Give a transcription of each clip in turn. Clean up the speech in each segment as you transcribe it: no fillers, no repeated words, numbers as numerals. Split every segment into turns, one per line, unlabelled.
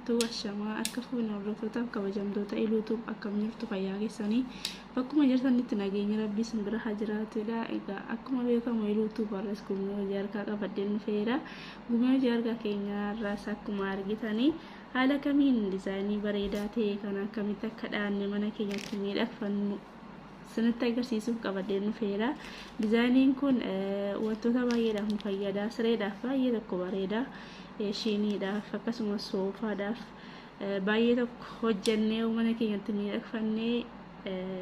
barakatuh. Ashamaa akka fuuna hordoftoota kabajamtoota YouTube akkam jirtu fayyaa keessanii bakkuma jirtanitti nageenya rabbii simbira haa jiraatudha. Egaa akkuma beekamu YouTube irras gumee hojii harkaa qabadheen dhufeera. Gumee hojii harkaa keenya irraas akkuma argitanii haala kamiin diizaayinii bareedaa ta'e kan akkamitti akka dhaanne mana keenyatti miidhagfannu sinitti agarsiisuuf qabadheen dhufeera. Diizaayiniin kun wantoota baay'eedhaaf nu fayyada. Sireedhaaf baay'ee tokko bareeda. Shiniidhaaf akkasumas soofaadhaaf baay'ee tokko hojjennee mana keenyatti miidhagfannee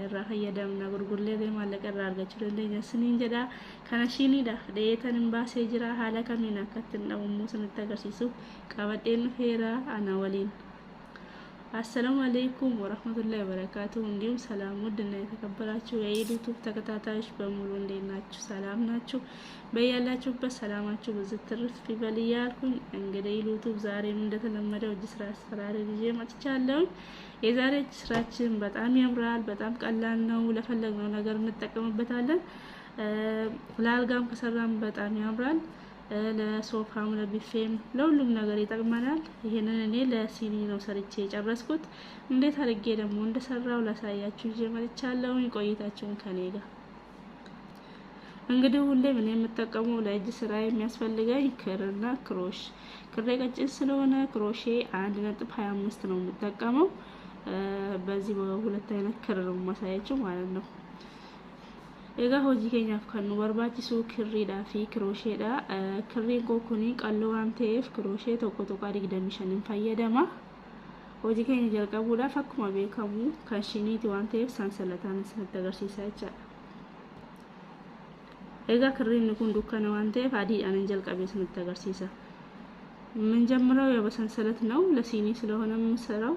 irraa fayyadamna. Gurgurlee maallaqa irraa argachuu dandeenya siniin jedha. Kana shiniidhaaf dheetan hin baasee jira. Haala kamiin akka ittiin dhawamu sinitti agarsiisuuf qabadheen dhufeera ana waliin. አሰላሙ አለይኩም ወራህመቱላሂ ወበረካቱ። እንዲሁም ሰላም ውድና የተከበራችሁ የዩቲዩብ ተከታታዮች በሙሉ እንዴት ናችሁ? ሰላም ናችሁ? በያላችሁበት ሰላማችሁ ብዙ ትርፍ ይበል እያልኩኝ እንግዲህ ዩቲዩብ ዛሬም እንደተለመደው እጅ ስራ አሰራር ይዤ መጥቻለሁ። የዛሬ እጅ ስራችን በጣም ያምራል። በጣም ቀላል ነው። ለፈለግነው ነገር እንጠቀምበታለን። ለአልጋም ከሰራም በጣም ያምራል። ለሶፋም ለቢፌም ለሁሉም ነገር ይጠቅመናል። ይሄንን እኔ ለሲኒ ነው ሰርቼ ጨረስኩት። እንዴት አድርጌ ደግሞ እንደሰራው ላሳያችሁ ይዤ መጥቻለሁ። ቆይታችሁን ከኔ ጋር። እንግዲህ ሁሌም እኔ የምጠቀመው ለእጅ ስራ የሚያስፈልገኝ ክርና ክሮሽ። ክሬ ቀጭን ስለሆነ ክሮሼ 1.25 ነው የምጠቀመው። በዚህ በሁለት አይነት ክር ነው ማሳያችሁ ማለት ነው። Egaa hojii keenyaaf kan nu barbaachisu kirriidhaa fi kiroosheedha. Kirriin kuni qalloo waan ta'eef kirooshee tokko 25 fayyadama. Hojii keenya jalqabuudhaaf akkuma beekamu kan shiniiti waan ta'eef sansalataan isinitti agarsiisaa jechaadha. Egaa kirriin kun dukkana waan ta'eef adiidhaan jalqabee isinitti agarsiisa. የምንጀምረው ያው በሰንሰለት ነው። ለሲኒ ስለሆነ የምንሰራው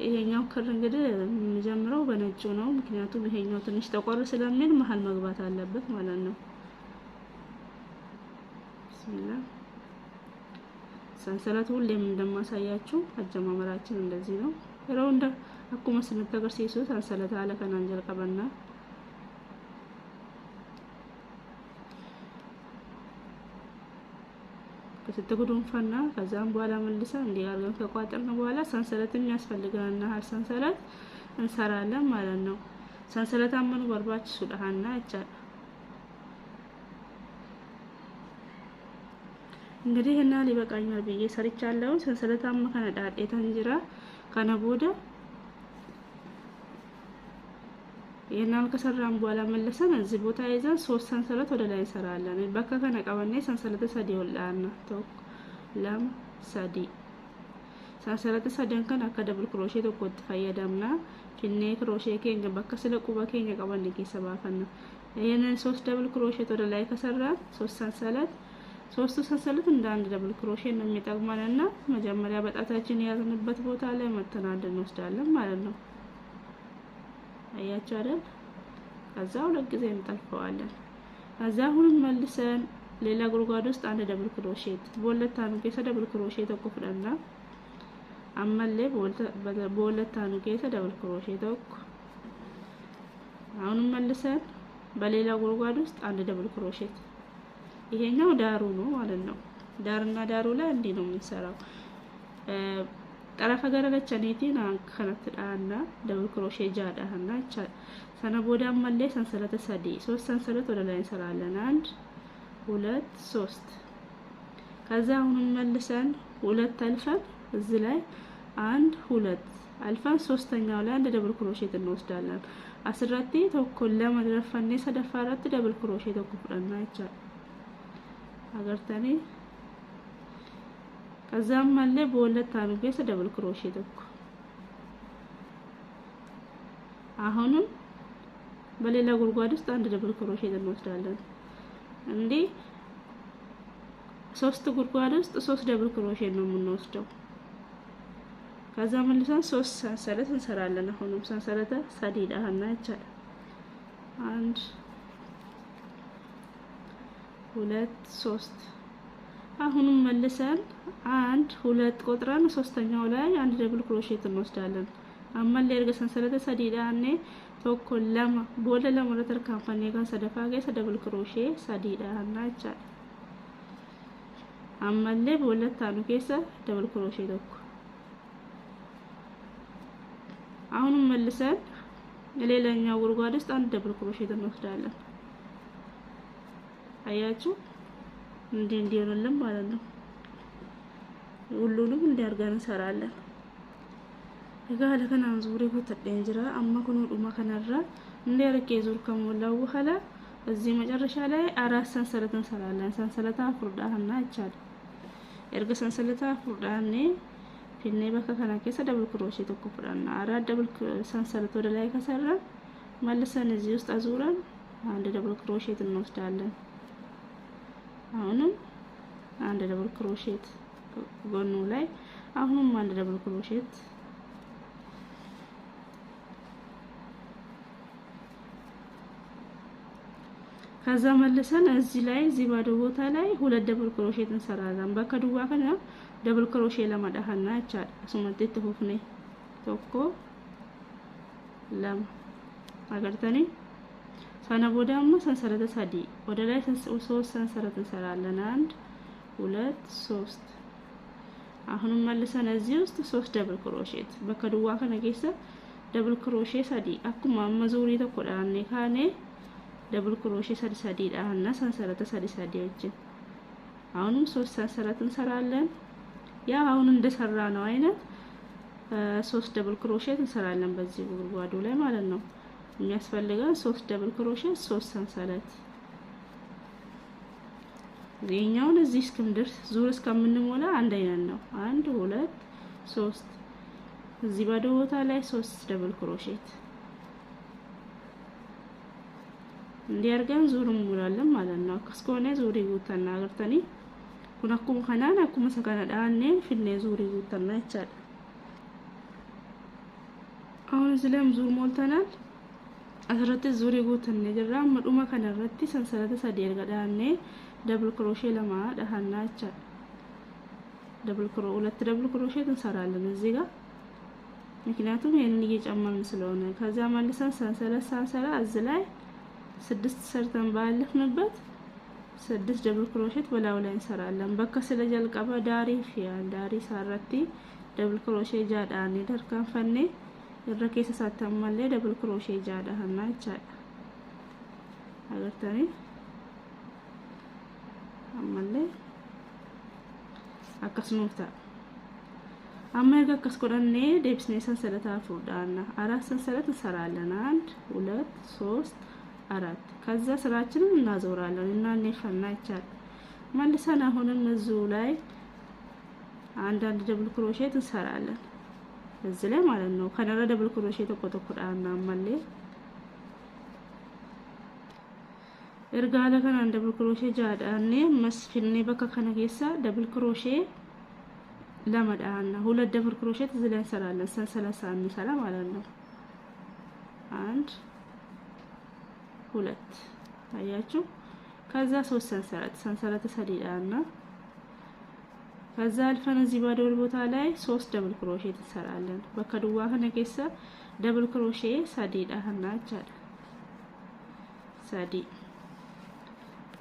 ይሄኛው ክር እንግዲህ የምጀምረው በነጩ ነው። ምክንያቱም ይሄኛው ትንሽ ተቆር ስለሚል መሃል መግባት አለበት ማለት ነው። ቢስሚላህ ሰንሰለቱ ሁሌም እንደማሳያችሁ አጀማመራችን እንደዚህ ነው። ረው እንደ አኩመ ስንተገርሲሱ ሰንሰለት አለ ከናንጀል ቀበና ስትጉዱን ፈና ከዛም በኋላ መልሰን እንዲያርገን ከቋጠርን በኋላ ሰንሰለትም ያስፈልገናልና ሀር ሰንሰለት እንሰራለን ማለት ነው። ሰንሰለት አመኑ በርባች ሱዳሃና አጫ እንግዲህ እና ሊበቃኛል ብዬ ሰርቻለሁ። ሰንሰለት አመ ከነዳዴ ተንጅራ ከነቦደ ይሄንን ከሰራን በኋላ መልሰን እዚህ ቦታ ይዘን 3 ሰንሰለት ወደ ላይ እንሰራለን። በቃ ከነቀበኔ ሰንሰለት ሰዲ ወላና ቶክ ለም ሰዲ ሰንሰለት ሰደን ከን አካ ደብል ክሮሼ ተቆጥ ፈየደምና ፊኔ ክሮሼ ከኛ በቃ ስለቁባ ከኛ ቀበኔ ከሰባፈና ይሄንን 3 ደብል ክሮሼ ወደ ላይ ከሰራን 3 ሰንሰለት እንደ አንድ ደብል ክሮሼ ነው የሚጠቅመንና መጀመሪያ በጣታችን ያዝንበት ቦታ ላይ መተናደን እንወስዳለን ማለት ነው። አያችሁ አይደል? ከዛው ለጊዜ እንጠልፈዋለን። ከዛ አሁንም መልሰን ሌላ ጉርጓድ ውስጥ አንድ ደብል ክሮሼት በሁለታኑ ኬሰ ደብል ክሮሼት ተቆፍረና አመለ በሁለታኑ ኬሰ ደብል ክሮሼት ተቆ አሁንም መልሰን በሌላ ጉርጓድ ውስጥ አንድ ደብል ክሮሼት ይሄኛው ዳሩ ነው ማለት ነው። ዳርና ዳሩ ላይ እንዲህ ነው የምንሰራው። ጠረፈ ገረለቸኔቲን ከነትዳና ደብል ክሮሼ ጃዳና ሰነ ቦዳም መለ ሰንሰለት ሰዲ 3 ሰንሰለት ወደ ላይ እንሰራለን። 1 2 3 ከዛ አሁንም መልሰን 2 አልፈን እዚህ ላይ 1 2 አልፈን ሶስተኛው ላይ አንድ ደብል ክሮሼ እንወስዳለን። አስራቲ ተኮል ለመድረፈኔ ሰደፋራት ደብል ክሮሼ ተቆፍረና ይቻል አገርተኔ ከዛም ማለ በሁለት አኑጌ ደብል ክሮሼ ተኩ አሁንም በሌላ ጉርጓድ ውስጥ አንድ ደብል ክሮሼ እንወስዳለን። እንዴ 3 ጉርጓድ ውስጥ 3 ደብል ክሮሼ ነው የምንወስደው። ከዛ መልሰን 3 ሰንሰለት እንሰራለን። አሁንም ሰንሰለተ ሰዲዳና ይቻላል 1 2 3 አሁንም መልሰን 1 2 ቆጥረን ሶስተኛው ላይ አንድ ደብል ክሮሼት እንወስዳለን። አመለ የርገ ሰንሰለተ ሰዲዳኔ ተኮል ለማ ቦለ ለሞለተር ካምፓኒ ጋር ሰደፋገ ሰደብል ክሮሼ ሰዲዳና ይቻላል። አመለ በሁለት አኑ ኬሰ ደብል ክሮሼ ተኮ አሁንም መልሰን ሌላኛው ጉርጓድ ውስጥ አንድ ደብል ክሮሼት እንወስዳለን። አያችሁ እንዲሆንልን ማለት ነው። ሁሉንም እንዲያርጋን እንሰራለን። እጋለ ከናን ዙሪ ጉተደን ጅራ አማ ኩኑ ዱማ ከነራ እንዲያርቄ ዙር ከሞላው በኋላ እዚህ መጨረሻ ላይ አራት ሰንሰለት እንሰራለን። ሰንሰለታ ፍርዳህና ይቻል erga sansalata fudhanne finne bakka kana keessa double crochet tokko fudhanna aራት double sansalat ወደ ላይ ከሰራን መልሰን እዚህ ውስጥ አዙረን አንድ double crochet እንወስዳለን። አሁንም አንድ double crochet ጎኑ ላይ አሁንም አንድ double crochet ከዛ መልሰን እዚህ ላይ እዚህ ባዶ ቦታ ላይ ሁለት ደብል ክሮሼት እንሰራለን። በከዱዋ ከነ ደብል ክሮሼ ለማዳሃና ይቻል ሱመት ተፈፍኔ ቶኮ ለም አገርተኒ ሳናቦዳማ ሰንሰለት ሳዲ ወደ ላይ ሶስት ሰንሰለት እንሰራለን። 1 2 3 አሁንም መልሰን እዚህ ውስጥ ሶስት ደብል ክሮሼት በከዱዋ ከነ ጌሰ ደብል ክሮሼ ሳዲ አኩማ መዙሪ ተቆዳኔ ካኔ ደብል ክሮሼ ሰዲ ዳህና ሰንሰለት ሰዲዎች አሁንም ሶስት ሰንሰለት እንሰራለን። ያ አሁን እንደሰራ ነው አይነት ሶስት ደብል ክሮሼት እንሰራለን በዚህ ጉርጓዱ ላይ ማለት ነው። የሚያስፈልገን ሶስት ደብል ክሮሼት ሶስት ሰንሰለት የኛውን እዚህ እስከምደርስ ዙር እስከምንሞላ አንድ አይነት ነው። 1 2 3 እዚህ ባዶ ቦታ ላይ ሶስት ደብል ክሮሼት እንዲያርጋን ዙር ሙላለን ማለት ነው። ከስኮኔ ዙሪ ጉተና አገርተኒ ኩናኩም ከናና አኩመ ሰከና ዳኔ ፍኔ ዙሪ ጉተና ይቻል አሁን ዝለም ዙር ሞልተናል። አስረተ ዙሪ ጉተና ጀራ መዱማ ከነረቲ ሰንሰለት ሰዲር ገዳኔ ደብል ክሮሼ ለማ ዳሃና ይቻል ሁለት ደብል ክሮሼት እንሰራለን እዚህ ጋር ምክንያቱም ይሄንን እየጨመርን ስለሆነ ከዛ መልሰን ሰንሰለት እዚህ ላይ ስድስት ሰርተን ባለፍንበት ስድስት ደብል ክሮሼት በላው ላይ እንሰራለን። በከሰለ ጀልቀባ ዳሪ ዳሪ ሳራቲ ደብል ክሮሼ ጃዳኒ ደርካን ፈኔ ይረከሰ ሳተማለ ደብል ክሮሼ ጃዳና ይቻል አገርተኒ አማለ አከስኑፍታ አማጋ ከስኮዳኔ ዴብስኔ ሰንሰለታ ፍሩዳና አራት ሰንሰለት እንሰራለን። 1 2 3 4 ከዛ ስራችንን እናዞራለን እና እንፈና ይቻል መልሰን አሁንም እዚሁ ላይ አንድ ደብል ክሮሼት እንሰራለን እዚህ ላይ ማለት ነው። ከነረ ደብል ክሮሼት ተቆጥቁዳና ማለ እርጋለ ከነ ደብል ክሮሼት ጃዳኔ መስፍኔ በከ ከነ ጌሳ ደብል ክሮሼ ለማዳና ሁለት ደብል ክሮሼት እዚህ ላይ እንሰራለን። ሰንሰለት እንሰራ ማለት ነው። 1 2 አያችሁ ከዛ ሶስት ሰንሰለት ሰዲዳና ከዛ አልፈን እዚህ ባዶ ቦታ ላይ ሶስት ደብል ክሮሼት እንሰራለን። በከዱዋ ከነከሰ ደብል ክሮሼ ሰዲዳና ይቻል ሰዲ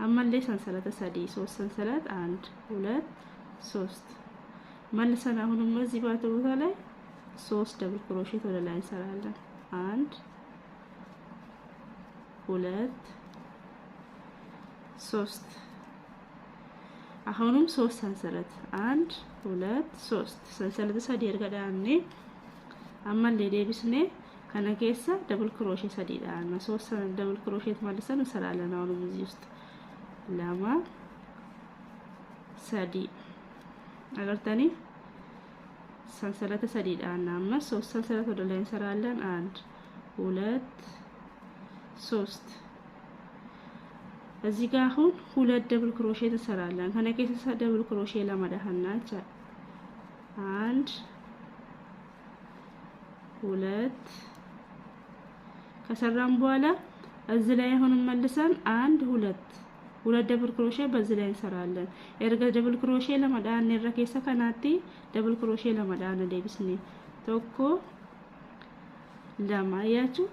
አማለ ሰንሰለት ሰዲ ሶስት ሰንሰለት 1 2 3 መልሰን አሁንም እዚህ ባዶ ቦታ ላይ ሶስት ደብል ክሮሼት ወደ ላይ እንሰራለን። 1 2 3 አሁንም ሶስት ሰንሰለት 1 2 3 ሰንሰለት ሰዲር ገዳኔ አማለ ዴቢስኔ ከነከሰ ደብል ክሮሼት ሰዲዳና ሶስት ደብል ክሮሼት መልሰን እንሰራለን። አሁንም እዚህ ውስጥ ለማ ሰዲ አገርተኒ ሰንሰለት ሰዲዳና አማ ሶስት ሰንሰለት ወደ ላይ እንሰራለን። 1 2 3 እዚህ ጋር አሁን ሁለት ደብል ክሮሼት እንሰራለን። ከነከሰ ደብል ክሮሼ ለማዳሃና ይቻል 1 2 ከሰራን በኋላ እዚህ ላይ አሁን መልሰን 1 2 ደብል ክሮሼ በዚህ ላይ እንሰራለን። ኤርጋ ደብል ክሮሼ ለማዳን ነረከሰ ከናቲ ደብል ክሮሼ ለማዳን ዴቢስኒ ቶኮ ለማያችሁ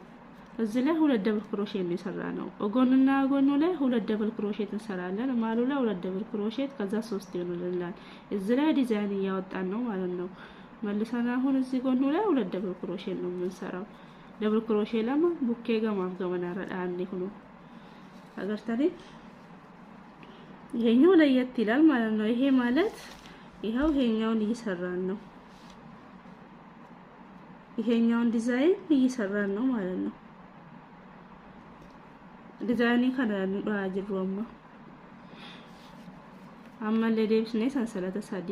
እዚህ ላይ ሁለት ደብል ክሮሼት ነው የሰራነው። ጎንና ጎኑ ላይ ሁለት ደብል ክሮሼት እንሰራለን። ማሉ ላይ ሁለት ደብል ክሮሼት ከዛ ሶስት ይሆንልናል። እዚህ ላይ ዲዛይን እያወጣን ነው ማለት ነው። መልሰን አሁን እዚህ ጎኑ ላይ ሁለት ደብል ክሮሼት ነው የምንሰራው። ደብል ክሮሼት ለማ ቡኬ ገማፍ ገመና ረዳን ሆኖ አገርታሪ ይሄኛው ለየት ይላል ማለት ነው። ይሄ ማለት ይሄው ይሄኛውን እየሰራን ነው። ይሄኛውን ዲዛይን እየሰራን ነው ማለት ነው። ዲዛይን ከነን ባጅሮማ አማለ ዴብስ ነው ሰንሰለተ ሳዲ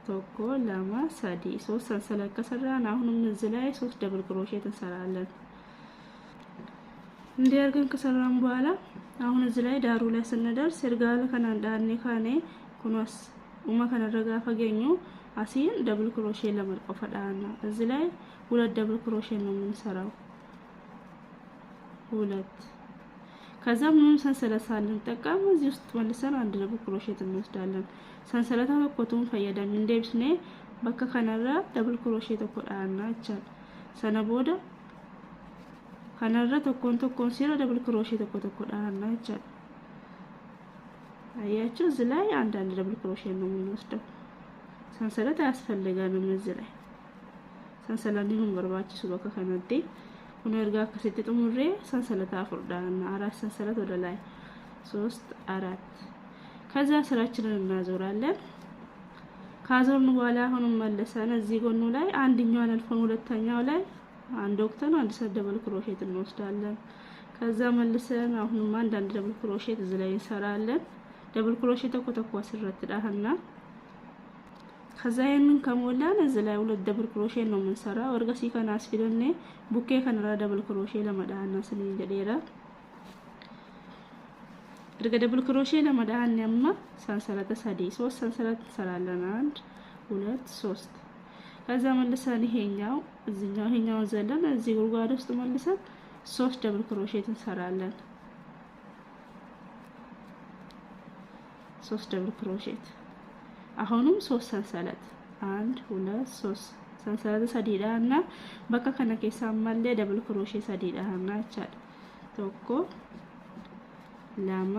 ቶኮ ላማ ሳዲ ሶስት ሰንሰለት ከሰራን አሁንም እዚህ ላይ ሶስት ደብል ክሮሼት እንሰራለን። እንዲያርገን ከሰራን በኋላ አሁን እዚህ ላይ ዳሩ ላይ ስንደርስ እርጋለ ከናንዳኔ ካኔ ኩኖስ ኡማ ከነረጋ ፈገኙ አሲን ደብል ክሮሼት ለመልቀው ፈዳና እዚህ ላይ ሁለት ደብል ክሮሼት ነው የምንሰራው። ሁለት ከዛ ምንም ሰንሰለት ሳንጠቀም እዚህ ውስጥ መልሰን አንድ ደብል ክሮሼት እንወስዳለን። ሰንሰለታ ወቆቱን ፈየዳም እንደብስኔ በቃ ከነራ ደብል ክሮሼት ተቆዳና አቻል ሰነቦዳ ከነራ ተኮን ሲራ ደብል ክሮሼት ተቆዳና አቻል አያችሁ እዚህ ላይ አንድ ደብል ክሮሼት ነው የምንወስደው። ሰንሰለት አያስፈልገንም እዚህ ላይ ሰንሰለቱን በርባችሁ ሱበካ ከነዴ ሁሉ እርጋ ከሰጠ ሙሬ ሰንሰለት አፍርዳና አራት ሰንሰለት ወደ ላይ 3 4 ከዛ ስራችንን እናዞራለን። ካዞርን በኋላ አሁን መልሰን እዚህ ጎኑ ላይ አንደኛውን አልፈን ሁለተኛው ላይ አንድ ወቅተን አንድ ደብል ክሮሼት እንወስዳለን። ከዛ መልሰን አሁንም አንድ ደብል ክሮሼት እዚህ ላይ እንሰራለን። ደብል ክሮሼት ተቆጠቆ አስረትዳህና ከዛ ይሄንን ከሞላን እዚህ ላይ ሁለት ደብል ክሮሼት ነው የምንሰራው። ወርገሲ ከናስ ፊደኔ ቡኬ ከነራ ደብል ክሮሼት ለመዳና ስንኝ ጀዴራ እርገ ደብል ክሮሼት ለመዳና ያማ ሰንሰለተ ሳዲ ሶስት ሰንሰለት እንሰራለን። 1 2 3 ከዛ መልሰን ይሄኛው ይሄኛውን ዘለን እዚህ ጉርጓድ ውስጥ መልሰን ሶስት ደብል ክሮሼት እንሰራለን። ሶስት ደብል ክሮሼት አሁንም ሶስት ሰንሰለት 1 2 3 ሰንሰለት ሳዲዳ እና በቃ ከነከሳ ማለ ደብል ክሮሼት ሳዲዳ እና አቻል ቶኮ ላማ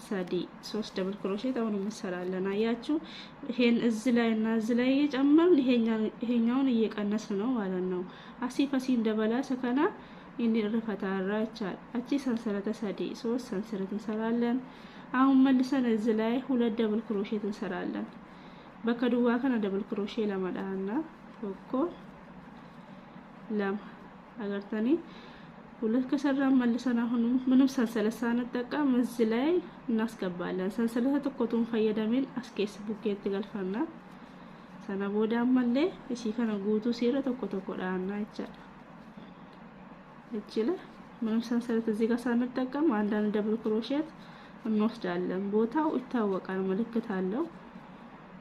ሳዲ ሶስት ደብል ክሮሼት አሁን እንሰራለን። አያችሁ ይሄን እዚህ ላይ እና እዚህ ላይ እየጨመርን ይሄኛውን እየቀነስ ነው ማለት ነው። አሲፋሲ እንደበላ ሰከና እንዲረፈታራ አቻል አቺ ሰንሰለት ሳዲ ሶስት ሰንሰለት እንሰራለን። አሁን መልሰን እዚህ ላይ ሁለት ደብል ክሮሼት እንሰራለን። በከዱዋ ከነ ደብል ክሮሼት ለማዳና ቶኮ ላም አገርተኒ ሁለት ከሰራን መልሰን አሁን ምንም ሰንሰለት ሳንጠቀም እዚህ ላይ እናስገባለን። ሰንሰለት ተቆጡን ፈየዳሚል አስኬስ ቡኬት ገልፈና ሰነቦዳ ማለ እሺ ከነ ጉቱ ሲረ ተቆጣና ይቻል እቺለ ምንም ሰንሰለት እዚህ ጋር ሳንጠቀም አንዳንድ ደብል ክሮሼት እንወስዳለን። ቦታው ይታወቃል፣ ምልክት አለው።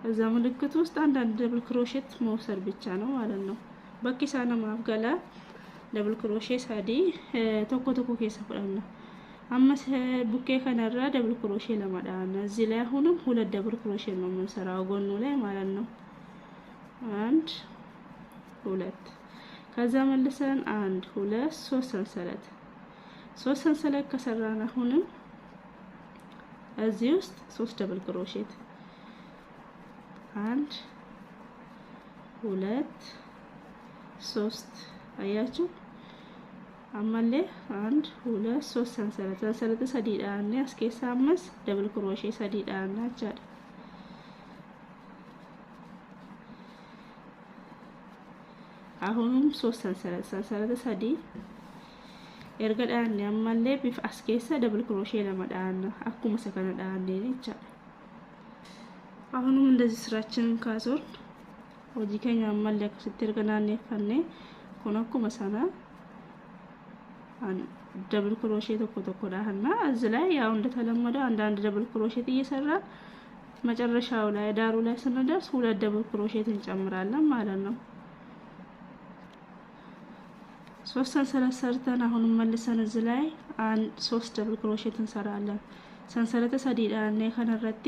እዛ ምልክት ውስጥ አንዳንድ ደብል ክሮሼት መውሰድ ብቻ ነው ማለት ነው። በኪሳና ማፍገላ ደብል ክሮሼት ሳዲ ቶኮ ከሰፈራና አመስ ቡኬ ከነራ ደብል ክሮሼት ለማዳና እዚህ ላይ አሁንም ሁለት ደብል ክሮሼት ነው የምንሰራው ጎኑ ላይ ማለት ነው። 1 2 ከዛ መልሰን 1 2 3 ሰንሰለት ከሰራን አሁንም እዚህ ውስጥ ሶስት ደብል ክሮሼት 1 2 3 አያችሁ አማለ 1 2 3 ሰንሰለት ሳዲዳ እና አስኬሳ አምስት ደብል ክሮሼት ሳዲዳ እና አቻል አሁንም ሶስት ሰንሰለት ሳዲ ergadaan ammallee bif as keessa ደብል ክሮሼት ለመዳን አኩመ ሰከነ ዳን ይቻላል። አሁንም እንደዚህ ስራችንን ካዞር ወዲከኛ አማለ ከስትርገናን ፈኔ ኮነኩ መሰና ደብል ክሮሼት ተቆጣና እዚህ ላይ ያው እንደተለመደው አንዳንድ ደብል ክሮሼት እየሰራ መጨረሻው ላይ ዳሩ ላይ ስንደርስ ሁለት ደብል ክሮሼት እንጨምራለን ማለት ነው። ሶስት ሰንሰለት ሰርተን አሁን መልሰን እዚህ ላይ ሶስት ደብል ክሮሼት እንሰራለን። ሰንሰለተ ሳዲዳ እና ከነረቲ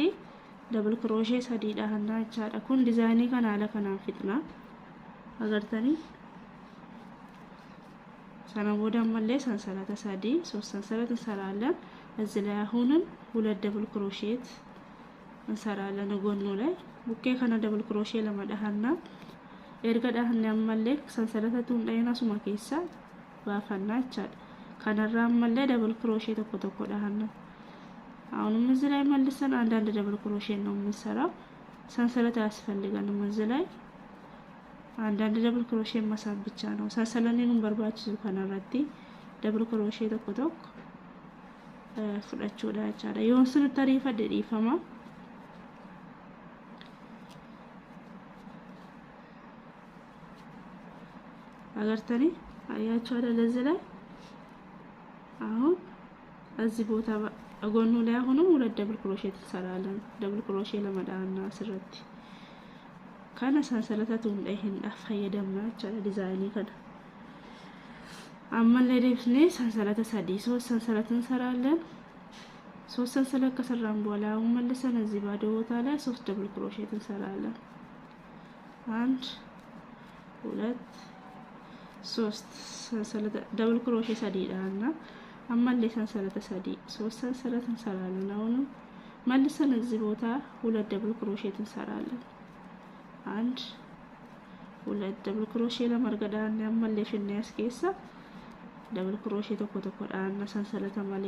ደብል ክሮሼት ሳዲዳ እና ቻዳ ኩን ዲዛይን ከናለ ከናን ፍጥና አገርተኒ ሰነቦዳ መለስ ሰንሰለተ ሳዲ ሶስት ሰንሰለት እንሰራለን። እዚህ ላይ አሁንም ሁለት ደብል ክሮሼት እንሰራለን ጎኑ ላይ ቡኬ ከነ ደብል ክሮሼ ለማዳሃና ኤርጋ ዳህና ያመለክ ሰንሰለታቱን ዳይና ሱማ ኬሳ ባፈና ይቻል ከነራ አመለ ደብል ክሮሼ ተኮ ዳህና አሁንም እዚህ ላይ መልሰን አንድ ደብል ክሮሼ ነው የምንሰራው ሰንሰለት ያስፈልጋል እዚህ ላይ አንድ ደብል ክሮሼ መሳብ ብቻ ነው ሰንሰለኔን በርባችሁ ከነራቲ ደብል ክሮሼ ተኮ ፍለachuu ዳቻዳ የወንስን ታሪፋ ደዲፈማ አገርተኒ አያችሁ አይደል እዚህ ላይ አሁን እዚህ ቦታ ጎኑ ላይ ሆኖ ሁለት ደብል ክሮሼ ተሰራለን ደብል ክሮሼ ለመዳና ስረት ካና ሰንሰለታቱን ይሄን አፈየደማች ዲዛይን ይከዳ አማን ላይ ደፍኔ ሰንሰለተ ሰዲ ሶስት ሰንሰለት እንሰራለን ሶስት ሰንሰለት ከሰራን በኋላ አሁን መልሰን እዚህ ባዶ ቦታ ላይ ሶስት ደብል ክሮሼ እንሰራለን አንድ ሁለት ሶስት ሰንሰለት ደብል ክሮሼ ሰዲዳና አማን ላይ ሰንሰለተ ሰዲ ሶስት ሰንሰለት እንሰራለን አሁን መልሰን እዚህ ቦታ ሁለት ደብል ክሮሼ እንሰራለን አንድ ሁለት ደብል ክሮሼ ለማርገዳና አማን ላይ ፍናስ ከሳ ደብል ክሮሼ ተኮ ዳና ሰንሰለተ ማለ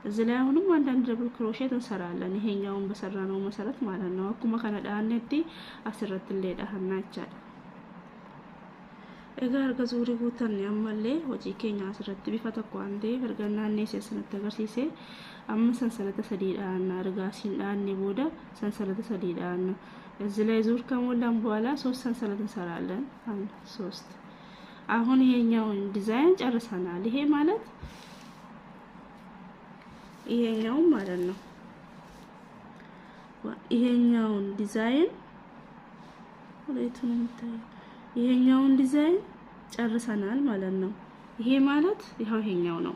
እዚህ ላይ አሁንም አንድ ደብል ክሮሼ እንሰራለን ይሄኛውን በሰራነው መሰረት ማለት ነው አኩማ ከነ ዳነቲ አስረት ለዳህና ይቻል egar gazuri gutan yamalle hoji kenya asirratti bifa tokko ande ergannaanne sessanatti agarsiise amma sansalata sadiidhaan argaasin dhaanne booda sansalata sadiidhaan እዚህ ላይ ዙር ከሞላን በኋላ ሶስት ሰንሰለት እንሰራለን አንድ ሶስት አሁን ይሄኛውን ዲዛይን ጨርሰናል ይሄ ማለት ይሄኛው ማለት ነው ይሄኛውን ዲዛይን ወለቱን እንታይ ይሄኛውን ዲዛይን ጨርሰናል ማለት ነው ይሄ ማለት ይሄኛው ነው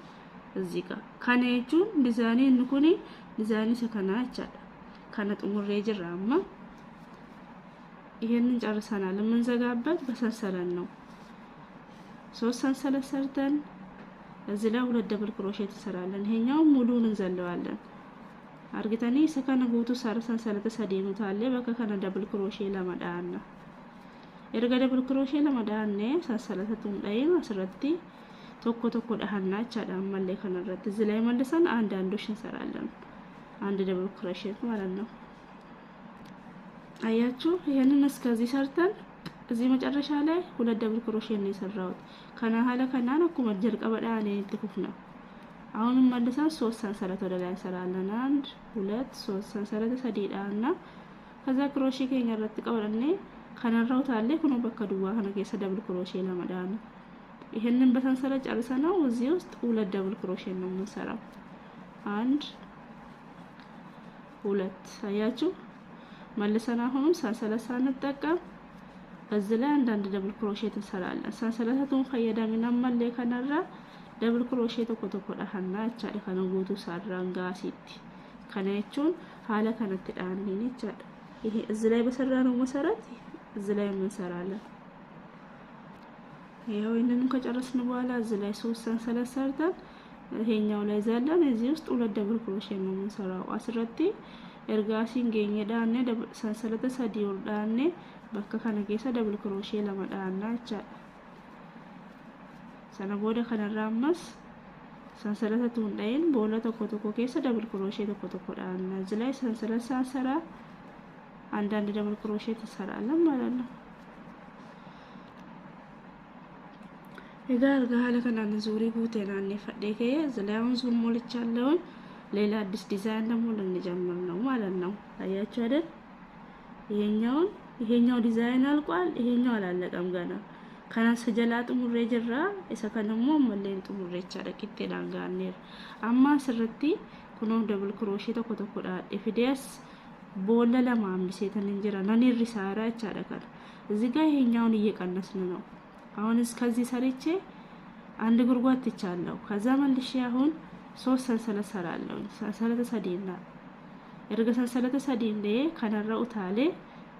እዚህ ጋር ካኔጁን ዲዛይን እንኩኒ ዲዛይን ሰከና ይቻላል ካነጥሙሬ ጅራማ ይሄንን ጨርሰናል ምን ዘጋበት በሰንሰለት ነው ሶስት ሰንሰለት ሰርተን እዚህ ላይ ሁለት ደብል ክሮሼ ተሰራለን ይሄኛው ሙሉን እንዘለዋለን አርግተኒ ሰከነ ጉቱ ሰንሰለት ሰዲኑ ታለ በከከነ ደብል ክሮሼ ለማዳና ኤርጋ ደብል ክሮሼ ለማዳነ ሰንሰለቱን ዳይና አስረቲ ቶኮ ዳህና ቻዳም ማለ ከነረት እዚህ ላይ መልሰን አንዶሽ እንሰራለን አንድ ደብል ክሮሼ ማለት ነው አያችሁ ይሄንን እስከዚህ ሰርተን እዚህ መጨረሻ ላይ ሁለት ደብል ክሮሼ ነው የሰራሁት ከናሃለ ከናና ኩመጀር ቀበዳኔ ትኩፍና አሁንም መልሰን ሶስት ሰንሰለት ወደ ላይ እንሰራለን አንድ ሁለት ሶስት ሰንሰለት ሰዲዳና ከዛ ክሮሼ ከኛረት ቀበዳኔ ከነራው ታለ ኩኖ በከዱዋ ከነ ከሰ ደብል ክሮሼ ለማዳን ይሄንን በሰንሰለት ጨርሰናው እዚህ ውስጥ ሁለት ደብል ክሮሼ ነው የምንሰራው አንድ ሁለት አያችሁ መልሰና አሁንም ሰንሰለት ሳንጠቀም እዚህ ላይ አንድ ደብል ክሮሼ እንሰራለን ሰንሰለቱን ከየዳሚና ማለ ከነራ ደብል ክሮሼ ተኮ ዳህና አቻለ ከነጉቱ ሳራንጋ ሲቲ ከነቹን ሐለ ከነት ዳንኒ ይቻል ይሄ እዚህ ላይ በሰራነው መሰረት እዚህ ላይ እንሰራለን ይሄው እነንም ከጨረስን በኋላ እዚህ ላይ ሶስት ሰንሰለት ሰርተን ይሄኛው ላይ ዘለን እዚህ ውስጥ ሁለት ደብል ክሮሼ ነው የምንሰራው አስረቲ ኤርጋሲን ገኘዳነ ሰንሰለተ ሰዲ ወርዳነ በከከነ ከሰ ደብል ክሮሼ ለማዳና ይቻል ሰነቦደ ከነራመስ ሰንሰለቱን ዳይን ቦለ ተኮ ከሰ ደብል ክሮሼ ተኮ ዳና እዚህ ላይ ሰንሰለት ሳንሰራ አንድ ደብል ክሮሼ ተሰራለን ማለት ነው እጋር ጋለ ከናን ዙሪ ጉቴናን ፈደከ ዘላውን ዙር ሞልቻለሁ ሌላ አዲስ ዲዛይን ደግሞ ልንጀምር ነው ማለት ነው አያችሁ አይደል ይሄኛው ዲዛይን አልቋል ይሄኛው አላለቀም ገና ከናስ ጀላጡ ሙሬ ጅራ እሰከነሞ መለኝ ጥሙሬቻ ደቂቴ ዳንጋኔር አማ ስርቲ ኩኖ ደብል ክሮሼ ተኮ ዳፊዲያስ ቦለ ለማምሴተን እንጀራ ነኒ ሪሳራ ይቻላል እዚህ ጋር ይሄኛውን እየቀነስን ነው አሁን እስከዚህ ሰርቼ አንድ ጉርጓት ይቻላል ከዛ መልሼ አሁን ሶስት ሰንሰለት ሰራለሁ ሰንሰለት ሰዲና እርገ ሰንሰለት ሰዲንዴ ከነራው ታለ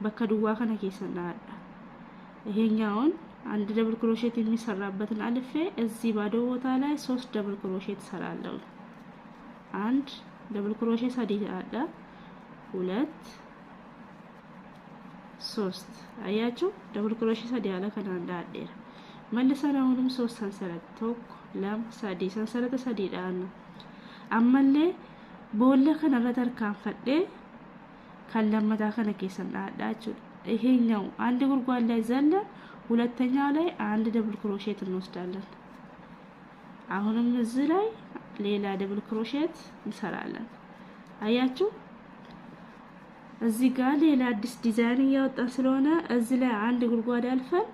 በከዱዋ ከነ ከሰና ይሄኛውን አንድ ደብል ክሮሼት የሚሰራበትን አልፌ እዚህ ባዶ ቦታ ላይ ሶስት ደብል ክሮሼት ሰራለሁ አንድ ደብል ክሮሼት ሰዲዳ ሁለት ሶስት አያችሁ ደብል ክሮሼ ሰዲ ያለ ከናንዳ አዴራ መልሰን አሁንም ሶስት ሰንሰለት ቶክ ለም ሰዲ ሰንሰለት ሰዲ ዳና አመሌ ቦለ ከነረ ተርካን ፈዴ ከለመታ ከነ ኬሰን ዳዳችሁ ይሄኛው አንድ ጉርጓድ ላይ ዘለ ሁለተኛው ላይ አንድ ደብል ክሮሼት እንወስዳለን። አሁንም እዚህ ላይ ሌላ ደብል ክሮሼት እንሰራለን። አያችሁ እዚህ ጋር ሌላ አዲስ ዲዛይን ያወጣን ስለሆነ እዚህ ላይ አንድ ጉርጓድ አልፈን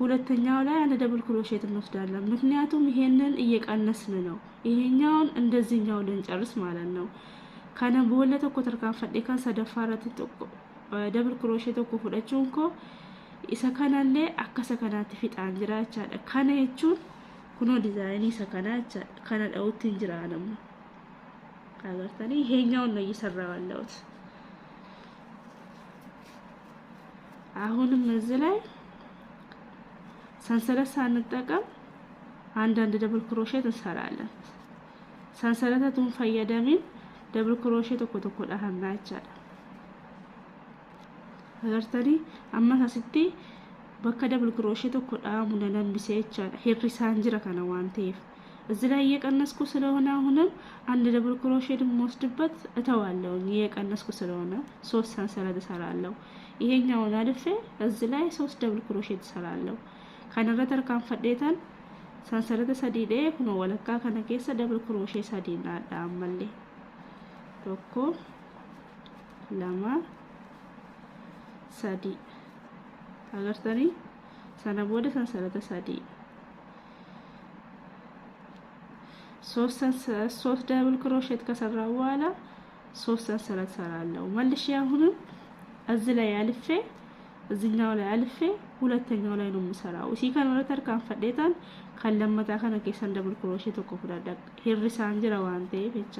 ሁለተኛው ላይ አንድ ደብል ክሮሼት እንወስዳለን። ምክንያቱም ይሄንን እየቀነስን ነው። ይሄኛውን እንደዚህኛው ልንጨርስ ማለት ነው። ካነ በወለተ ቁጥር ካን ፈዴ ካን ሰደፋራት ደብል ክሮሼት እኮ ፍለቹንኮ ኢሰከናለ አከሰከናት ፊጣን ጅራቻ ካነ የቹን ኩኖ ዲዛይን ኢሰከናቻ ካነ ዳውት እንጅራንም አገርታኒ ይሄኛውን ነው እየሰራው ያለሁት። አሁንም እዚህ ላይ ሰንሰለት ሳንጠቀም አንድ ደብል ክሮሼት እንሰራለን። ሰንሰለቱን ፈየደሚን ደብል ክሮሼት ተኮ ዳህናቻ አገርታኒ አማሳስቲ በከ ደብል ክሮሼት ተኮ ዳሙነ ነንብሴቻ ሄሪሳን ጅራ ከነ ዋንቴፍ እዚህ ላይ እየቀነስኩ ስለሆነ አሁንም አንድ ደብል ክሮሼት ወስድበት እተዋለሁ። እየቀነስኩ ስለሆነ ሶስት ሰንሰለት እሰራለሁ። ይሄኛውን አልፌ እዚህ ላይ ሶስት ደብል ክሮሼት እሰራለሁ። ከነረተር ካን ፈዴታን ሰንሰለት ሰዲዴ ኩኖ ወለካ ከነ ኬሰ ደብል ክሮሼ ሰዲና ዳመሌ ቶኮ ለማ ሰዲ አገርታኒ ሰነቦደ ሰንሰለት ሰዲ ሶስት ደብል ክሮሼት ከሰራው በኋላ ሶስት ሰንሰለት ሰራለሁ። መልሼ አሁንም እዚህ ላይ አልፌ እዚህኛው ላይ አልፌ ሁለተኛው ላይ ነው የምሰራው። እሺ ከነረተር ካን ፈዴታን ከለመታ ከነ ኬሰን ደብል ክሮሼት ተኮ ፍዳዳ ሄሪሳን ጅራ ዋንቴ ፈቻ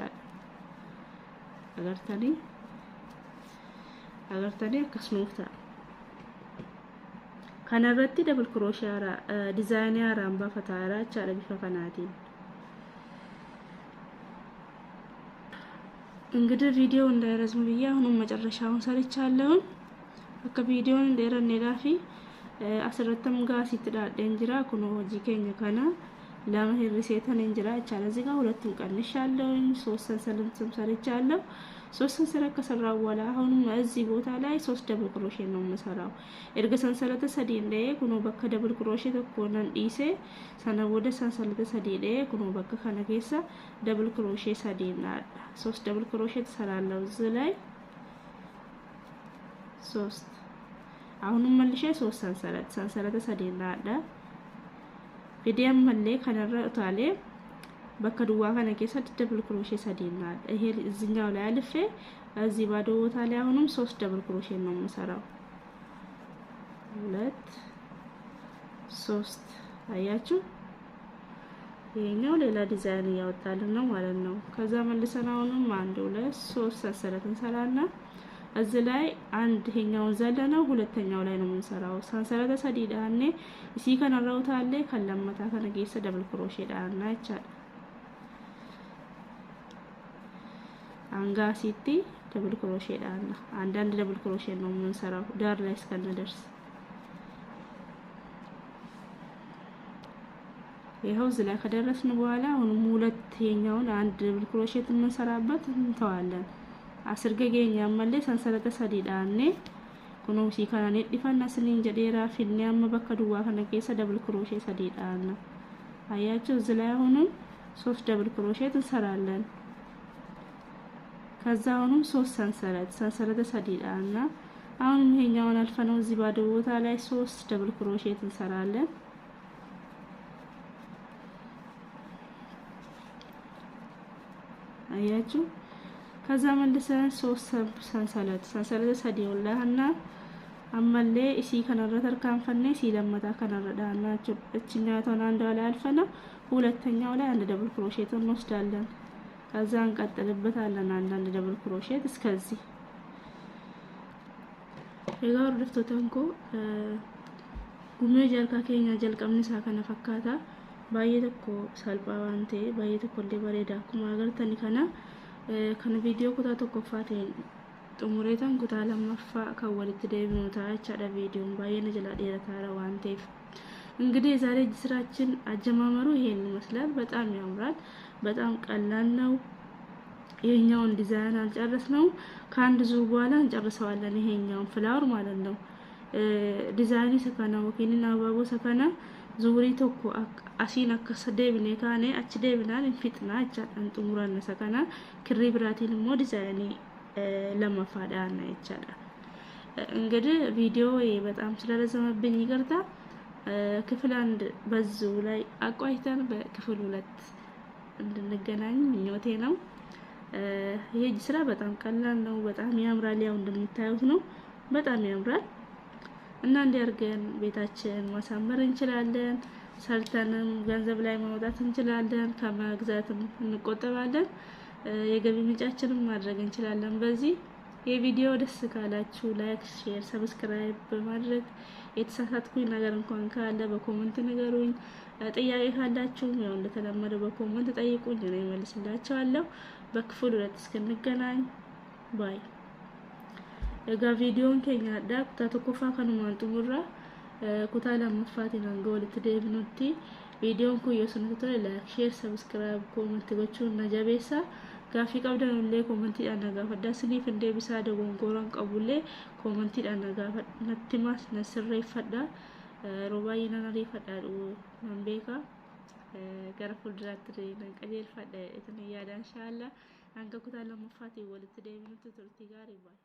agartani akkasumta kanarratti double crochet ara design ara amba fatara chaala bifa kanaatiin እንግዲህ ቪዲዮ እንዳይረዝም ብዬ አሁን መጨረሻውን ሰርቻለሁ። አከ ቪዲዮን እንደረነ ዳፊ አስረተም ጋር ሲትዳደን ጅራ ኩኖ ሆጂ ከኛ ካና ለማህሪሴተን እንጅራ ቻለ እዚህ ጋር ሁለቱን ቀንሻለሁ። ሶስት ሰንሰለትም ሰርቻለሁ። ሶስት ሰንሰለት ከሰራው በኋላ አሁንም እዚህ ቦታ ላይ ሶስት ደብል ክሮሼት ነው የምሰራው። እርገ ሰንሰለት ሰዲ እንደ ኩኖ በከ ደብል ክሮሼት ተኮነን ዲሴ ሰነወደ ሰንሰለት ሰዲ እንደ ኩኖ በከ ከነገሳ ደብል ክሮሼት ሰዲና ሶስት ደብል ክሮሼት ሰራለው እዚህ ላይ ሶስት አሁንም መልሼ ሶስት ሰንሰለት ሰዲና አዳ ቪዲዮም መለ ከነረ ታለ በከዱዋ ከነ ኬሰ ደብል ክሮሼት ሰዲና ይሄ እዚህኛው ላይ አልፌ እዚህ ባዶ ቦታ ላይ አሁንም ሶስት ደብል ክሮሼት ነው የምሰራው። ሁለት ሶስት አያችሁ ይሄኛው ሌላ ዲዛይን ያወጣልን ነው ማለት ነው። ከዛ መልሰን አሁንም አንድ ሁለት ሶስት ሰንሰለት እንሰራና እዚህ ላይ አንድ ይሄኛው ዘለነው ሁለተኛው ላይ ነው የምንሰራው። ሰንሰለት ሰዲዳኔ እሲ ከነራው ታለ ከለመታ ከነገሰ ደብል ክሮሼት ዳና ይቻል አንጋ ሲቲ ደብል ክሮሼት ዳና አንዳንድ ደብል ክሮሼት ነው የምንሰራው ዳር ላይ እስከነደርስ ይሄው ዝላ ከደረስን በኋላ አሁንም ሁለተኛውን አንድ ደብል ክሮሼት እንሰራበት እንተዋለን። አስርገገኛ መለ ሰንሰለት ሰዲዳኔ ኩኖ ሲካናኔ ዲፋና ስኒን ጀዴራ ፊልኒያም በከዱዋ ከነገሰ ደብል ክሮሼት ሰዲዳና አያችሁ ዝላ አሁንም ሶስት ደብል ክሮሼት እንሰራለን። ከዛ አሁንም ሶስት ሰንሰለት ሰዲዳና አሁንም ይሄኛውን አልፈነው እዚህ ባዶ ቦታ ላይ ሶስት ደብል ክሮሼት እንሰራለን። አያችሁ ከዛ መልሰን ሶስት ሰንሰለት ሰዲውላና አመለ እሺ ከነረተር ካንፈነ ሲለመታ ከነረዳናችሁ እቺኛቷን አንዷ ላይ አልፈና ሁለተኛው ላይ አንድ ደብል ክሮሼት እንወስዳለን። ከዛ እንቀጥልበታለን አንድ ደብል ክሮሼት እስከዚህ ይጋር ድፍቶተንኮ ጉሜ ጀልካ ከኛ ጀልቀምንሳ ከነፈካታ ባየተኮ ሳልባዋንቴ ባየተኮ ለበሬዳ ኩማ አገርተኒ ከነ ቪዲዮ ኩታ ተኮፋቴ xumureetan kutaa lammaffaa kan walitti deebinu ta'a jechaadha ቪዲዮን ባየነ ጀላ ዴራታራ ዋንቴፍ እንግዲህ የዛሬ ስራችን አጀማመሩ ይሄን ይመስላል። በጣም ያምራል። በጣም ቀላል ነው። ይሄኛውን ዲዛይን አልጨረስነው ከአንድ ዙር በኋላ እንጨርሰዋለን። ይሄኛውን ፍላወር ማለት ነው። ዲዛይኑ ሰከና ወኪኒና አባቦ ሰከና ዙሪ ቶኮ አሲን አከሰ ደብኔ ካኔ አች ደብናን እንፊጥና አቻን ጥሙራን ሰከና ክሪ ብራቲን ሞ ዲዛይኒ ለማፋዳና ይቻላል። እንግዲህ ቪዲዮ በጣም ስለረዘመብኝ ይቅርታ። ክፍል 1 በዚሁ ላይ አቋይተን በክፍል 2 እንድንገናኝ ምኞቴ ነው። ይሄ ስራ በጣም ቀላል ነው። በጣም ያምራል። ያው እንደምታዩት ነው። በጣም ያምራል እና እንዲያርገን ቤታችን ማሳመር እንችላለን። ሰርተንም ገንዘብ ላይ ማውጣት እንችላለን። ከመግዛትም እንቆጠባለን። የገቢ ምንጫችንን ማድረግ እንችላለን። በዚህ የቪዲዮ ደስ ካላችሁ ላይክ፣ ሼር፣ ሰብስክራይብ በማድረግ የተሳሳትኩኝ ነገር እንኳን ካለ በኮሜንት ንገሩኝ። ጥያቄ ካላችሁ ያው እንደተለመደው በኮሜንት ጠይቁኝ፣ እኔ መልስላችኋለሁ። በክፍል 2 እስክንገናኝ ባይ። እጋ ቪዲዮን ከኛ ዳክታ ተኮፋ ከኑማን ጥሙራ ኩታ ለማፋቲን አንጎልት ደብኑቲ ቪዲዮን ኩ የሱንተ ላይክ፣ ሼር፣ ሰብስክራይብ ኮሜንት ጎቹን ነጃቤሳ ጋፊ ቀብደንለ ኮሜንት ያናጋፈዳ ስኒፍ እንደ ቢሳ ደጎንጎራን ቀቡለ ኮሜንት ያናጋፈ ነትማስ ነስረ ይፈዳ ሮባይና ነሪ ፈዳዱ መንቤካ ገረፉል ድራት ነቀጀል ፈዳ እተን ያዳን ሻላ አንገኩታ ለማፋቲ ወልት ደብኑቲ ቱርቲ ጋር ይባል